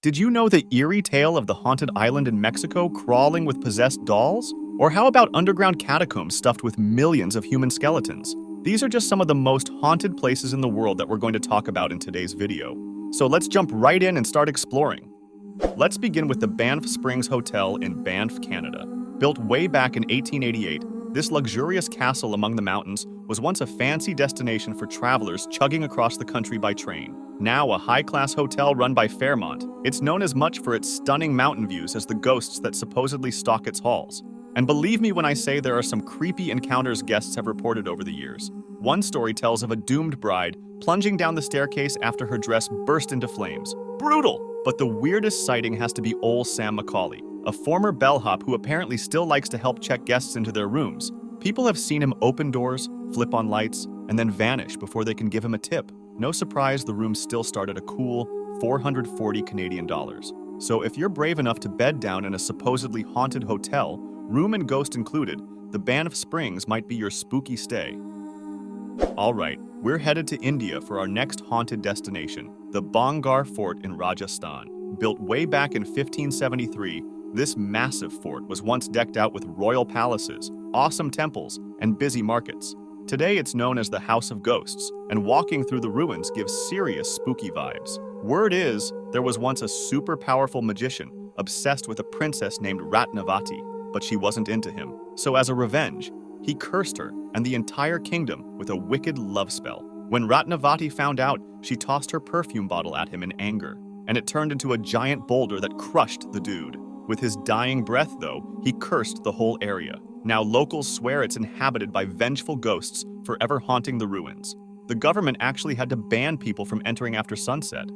Did you know the eerie tale of the haunted island in Mexico crawling with possessed dolls? Or how about underground catacombs stuffed with millions of human skeletons? These are just some of the most haunted places in the world that we're going to talk about in today's video. So let's jump right in and start exploring. Let's begin with the Banff Springs Hotel in Banff, Canada. Built way back in 1888, this luxurious castle among the mountains was once a fancy destination for travelers chugging across the country by train. Now a high-class hotel run by Fairmont, it's known as much for its stunning mountain views as the ghosts that supposedly stalk its halls. And believe me when I say there are some creepy encounters guests have reported over the years. One story tells of a doomed bride plunging down the staircase after her dress burst into flames. Brutal! But the weirdest sighting has to be Old Sam Macaulay, a former bellhop who apparently still likes to help check guests into their rooms. People have seen him open doors, flip on lights, and then vanish before they can give him a tip. No surprise, the room still start at a cool 440 Canadian dollars. So if you're brave enough to bed down in a supposedly haunted hotel, room and ghost included, the Banff Springs might be your spooky stay. Alright, we're headed to India for our next haunted destination, the Bhangarh Fort in Rajasthan. Built way back in 1573, this massive fort was once decked out with royal palaces, awesome temples, and busy markets. Today it's known as the House of Ghosts, and walking through the ruins gives serious spooky vibes. Word is, there was once a super powerful magician obsessed with a princess named Ratnavati, but she wasn't into him. So as a revenge, he cursed her and the entire kingdom with a wicked love spell. When Ratnavati found out, she tossed her perfume bottle at him in anger, and it turned into a giant boulder that crushed the dude. With his dying breath, though, he cursed the whole area. Now locals swear it's inhabited by vengeful ghosts forever haunting the ruins. The government actually had to ban people from entering after sunset.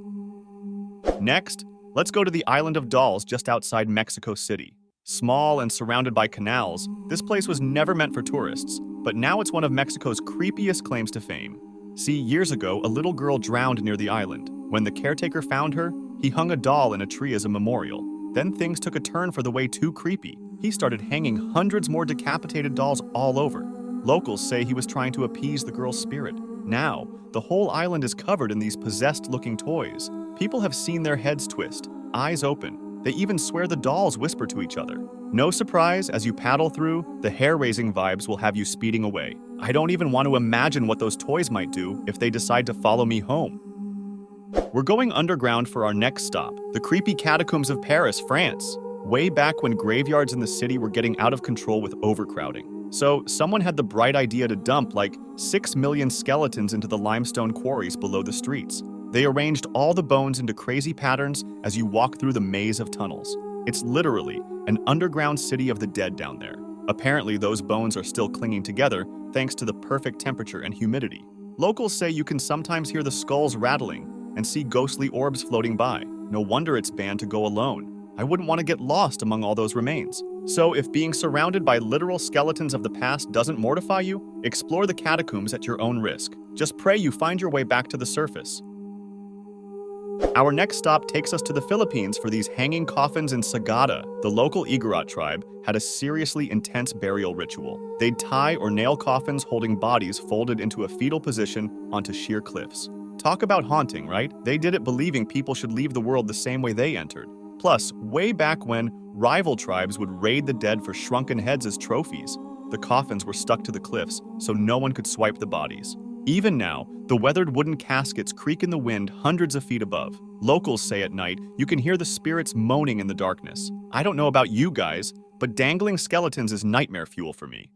Next, let's go to the Island of Dolls just outside Mexico City. Small and surrounded by canals, this place was never meant for tourists, but now it's one of Mexico's creepiest claims to fame. See, years ago, a little girl drowned near the island. When the caretaker found her, he hung a doll in a tree as a memorial. Then things took a turn for the way too creepy. He started hanging hundreds more decapitated dolls all over. Locals say he was trying to appease the girl's spirit. Now, the whole island is covered in these possessed-looking toys. People have seen their heads twist, eyes open. They even swear the dolls whisper to each other. No surprise, as you paddle through, the hair-raising vibes will have you speeding away. I don't even want to imagine what those toys might do if they decide to follow me home. We're going underground for our next stop, the creepy Catacombs of Paris, France. Way back when graveyards in the city were getting out of control with overcrowding. So someone had the bright idea to dump like 6 million skeletons into the limestone quarries below the streets. They arranged all the bones into crazy patterns as you walk through the maze of tunnels. It's literally an underground city of the dead down there. Apparently those bones are still clinging together thanks to the perfect temperature and humidity. Locals say you can sometimes hear the skulls rattling and see ghostly orbs floating by. No wonder it's banned to go alone. I wouldn't want to get lost among all those remains. So if being surrounded by literal skeletons of the past doesn't mortify you, explore the catacombs at your own risk. Just pray you find your way back to the surface. Our next stop takes us to the Philippines for these hanging coffins in Sagada. The local Igorot tribe had a seriously intense burial ritual. They'd tie or nail coffins holding bodies folded into a fetal position onto sheer cliffs. Talk about haunting, right? They did it believing people should leave the world the same way they entered. Plus, way back when, rival tribes would raid the dead for shrunken heads as trophies. The coffins were stuck to the cliffs, so no one could swipe the bodies. Even now, the weathered wooden caskets creak in the wind hundreds of feet above. Locals say at night, you can hear the spirits moaning in the darkness. I don't know about you guys, but dangling skeletons is nightmare fuel for me.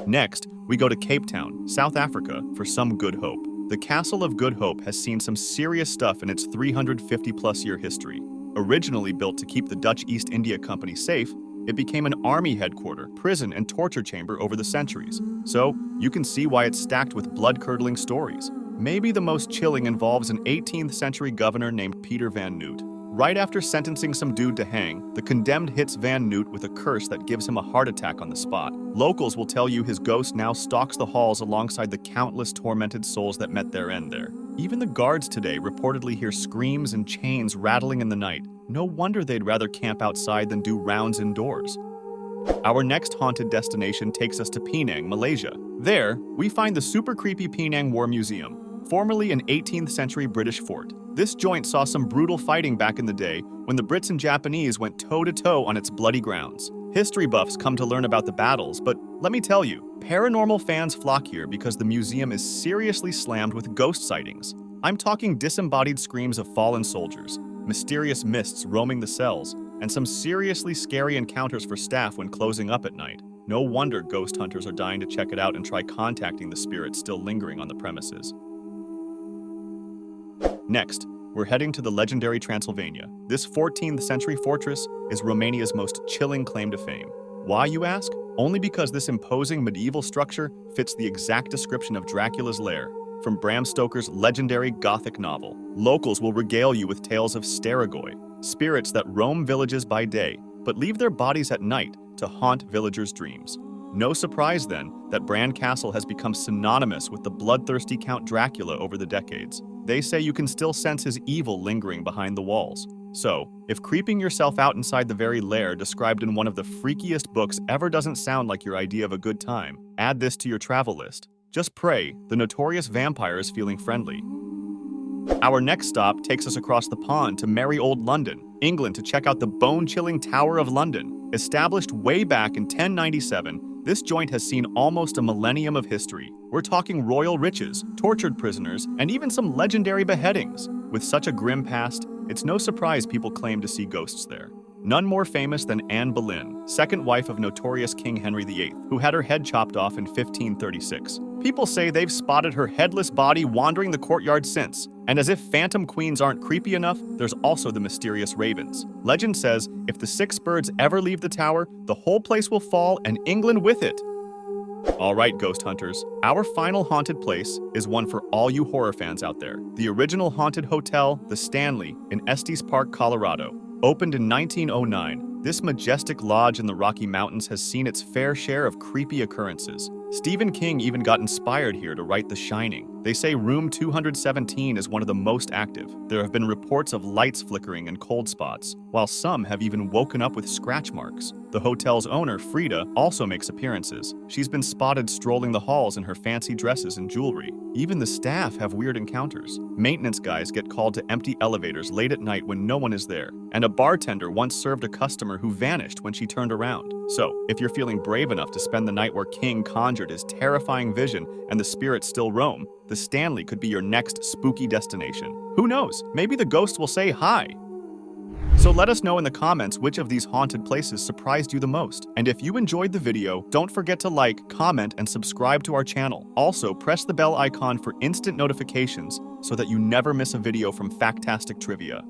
Next, we go to Cape Town, South Africa, for some Good Hope. The Castle of Good Hope has seen some serious stuff in its 350-plus-year history. Originally built to keep the Dutch East India Company safe, it became an army headquarters, prison, and torture chamber over the centuries. So, you can see why it's stacked with blood-curdling stories. Maybe the most chilling involves an 18th century governor named Peter Van Noot. Right after sentencing some dude to hang, the condemned hits Van Noot with a curse that gives him a heart attack on the spot. Locals will tell you his ghost now stalks the halls alongside the countless tormented souls that met their end there. Even the guards today reportedly hear screams and chains rattling in the night. No wonder they'd rather camp outside than do rounds indoors. Our next haunted destination takes us to Penang, Malaysia. There, we find the super creepy Penang War Museum, formerly an 18th century British fort. This joint saw some brutal fighting back in the day when the Brits and Japanese went toe-to-toe on its bloody grounds. History buffs come to learn about the battles, but let me tell you, paranormal fans flock here because the museum is seriously slammed with ghost sightings. I'm talking disembodied screams of fallen soldiers, mysterious mists roaming the cells, and some seriously scary encounters for staff when closing up at night. No wonder ghost hunters are dying to check it out and try contacting the spirits still lingering on the premises. Next, we're heading to the legendary Transylvania. This 14th century fortress is Romania's most chilling claim to fame. Why, you ask? Only because this imposing medieval structure fits the exact description of Dracula's lair from Bram Stoker's legendary Gothic novel. Locals will regale you with tales of Staragoi, spirits that roam villages by day but leave their bodies at night to haunt villagers' dreams. No surprise, then, that Bran Castle has become synonymous with the bloodthirsty Count Dracula over the decades. They say you can still sense his evil lingering behind the walls. So, if creeping yourself out inside the very lair described in one of the freakiest books ever doesn't sound like your idea of a good time, add this to your travel list. Just pray the notorious vampire is feeling friendly. Our next stop takes us across the pond to merry old London, England, to check out the bone-chilling Tower of London. Established way back in 1097, this joint has seen almost a millennium of history. We're talking royal riches, tortured prisoners, and even some legendary beheadings. With such a grim past, it's no surprise people claim to see ghosts there. None more famous than Anne Boleyn, second wife of notorious King Henry VIII, who had her head chopped off in 1536. People say they've spotted her headless body wandering the courtyard since. And as if phantom queens aren't creepy enough, there's also the mysterious ravens. Legend says if the 6 birds ever leave the tower, the whole place will fall and England with it. All right, ghost hunters, our final haunted place is one for all you horror fans out there. The original haunted hotel, the Stanley, in Estes Park, Colorado. Opened in 1909, this majestic lodge in the Rocky Mountains has seen its fair share of creepy occurrences. Stephen King even got inspired here to write The Shining. They say room 217 is one of the most active. There have been reports of lights flickering and cold spots, while some have even woken up with scratch marks. The hotel's owner, Frida, also makes appearances. She's been spotted strolling the halls in her fancy dresses and jewelry. Even the staff have weird encounters. Maintenance guys get called to empty elevators late at night when no one is there. And a bartender once served a customer who vanished when she turned around. So, if you're feeling brave enough to spend the night where King conjured his terrifying vision and the spirits still roam, the Stanley could be your next spooky destination. Who knows? Maybe the ghosts will say hi. So let us know in the comments which of these haunted places surprised you the most. And if you enjoyed the video, don't forget to like, comment, and subscribe to our channel. Also, press the bell icon for instant notifications so that you never miss a video from Factastic Trivia.